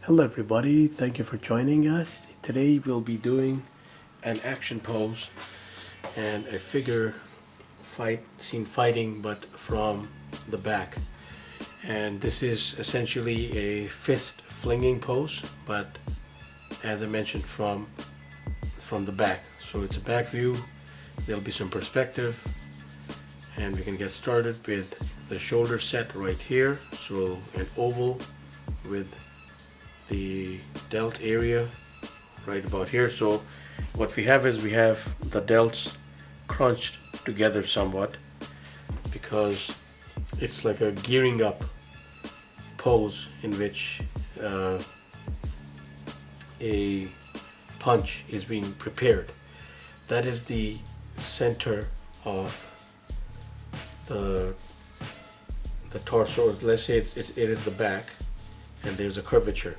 Hello everybody, thank you for joining us. Today we'll be doing an action pose and a figure scene fighting, but from the back. And this is essentially a fist flinging pose, but as I mentioned, from the back. So it's a back view, there'll be some perspective, and we can get started with the shoulder set right here. So an oval with the delt area right about here. So what we have is we have the delts crunched together somewhat because it's like a gearing up pose in which a punch is being prepared. That is the center of the torso. Let's say it is the back, and there's a curvature.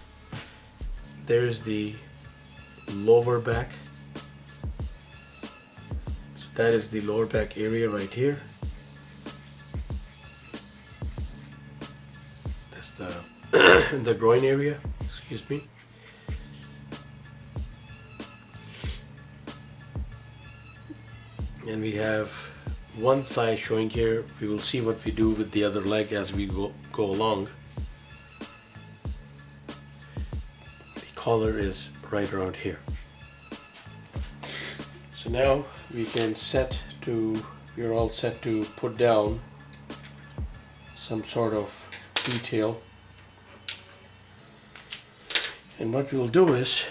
There's the lower back. So that is the lower back area right here. That's the the groin area, excuse me. And we have one thigh showing here. We will see what we do with the other leg as we go along. Collar is right around here. So now we're all set to put down some sort of detail. And what we'll do is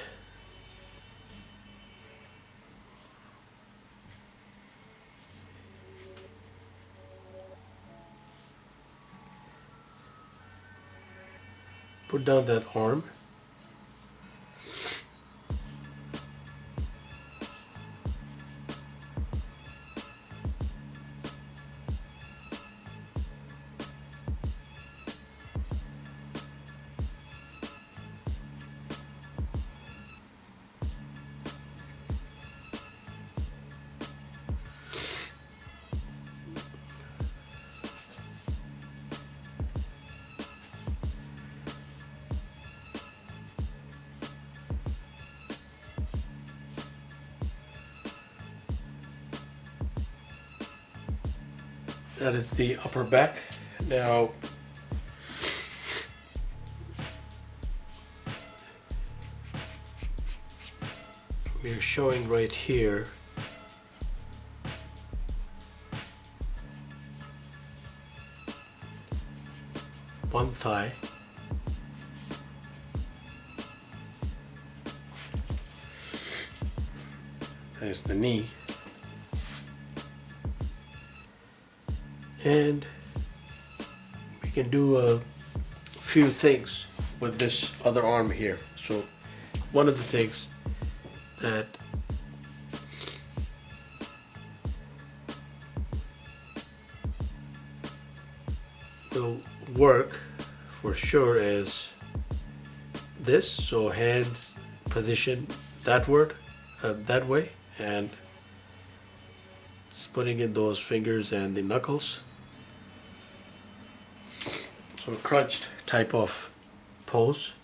put down that arm. That is the upper back. Now we're showing right here one thigh, there's the knee, and we can do a few things with this other arm here. So one of the things that will work for sure is this. So hands position that way, and just putting in those fingers and the knuckles. So a crunched type of pose.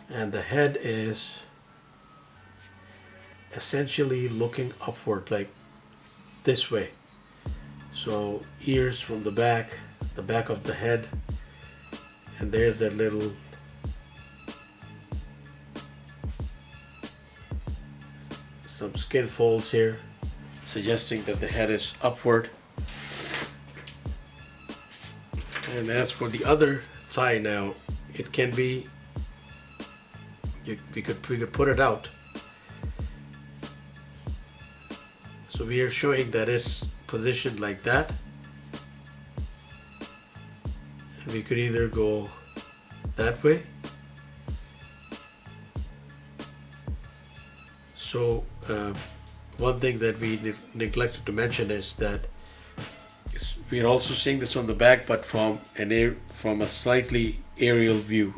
And the head is essentially looking upward, like this way. So ears from the back of the head, and there's that little some skin folds here, suggesting that the head is upward. And as for the other thigh now, it can be, we could put it out. So we are showing that it's positioned like that. And we could either go that way. So one thing that we neglected to mention is that we are also seeing this on the back, but from a slightly aerial view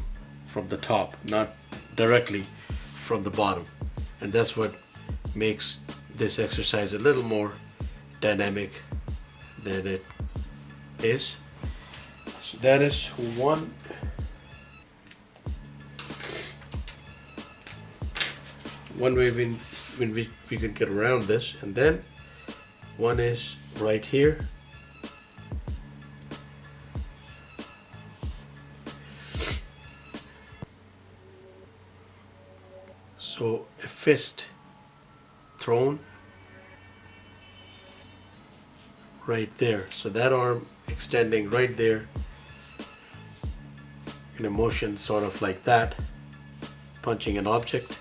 from the top, not directly from the bottom. And that's what makes this exercise a little more dynamic than it is. So that is one one way when we can get around this, and then one is right here. So a fist thrown right there. So that arm extending right there in a motion sort of like that, punching an object.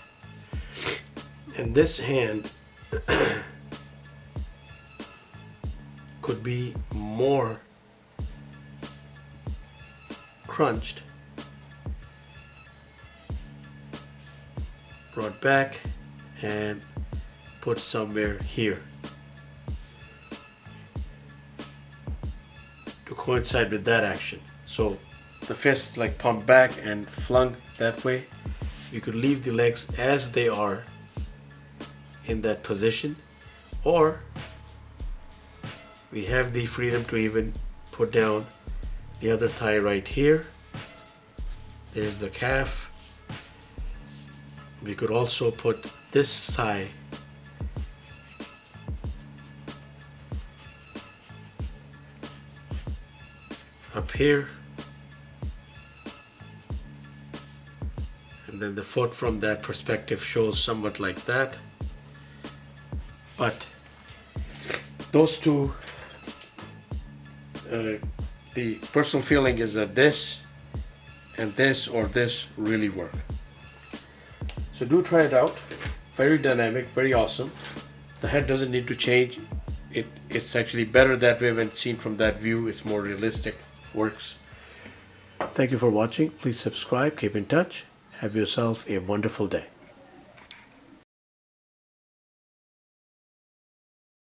And this hand could be more crunched, brought back and put somewhere here to coincide with that action. So the fist like pumped back and flung that way. You could leave the legs as they are in that position, or we have the freedom to even put down the other thigh right here. There's the calf. We could also put this thigh up here, and then the foot from that perspective shows somewhat like that. But those two, the personal feeling is that this and this or this really work. So do try it out. Very dynamic, very awesome. The head doesn't need to change. It's actually better that way when seen from that view. It's more realistic, works. Thank you for watching. Please subscribe, keep in touch. Have yourself a wonderful day.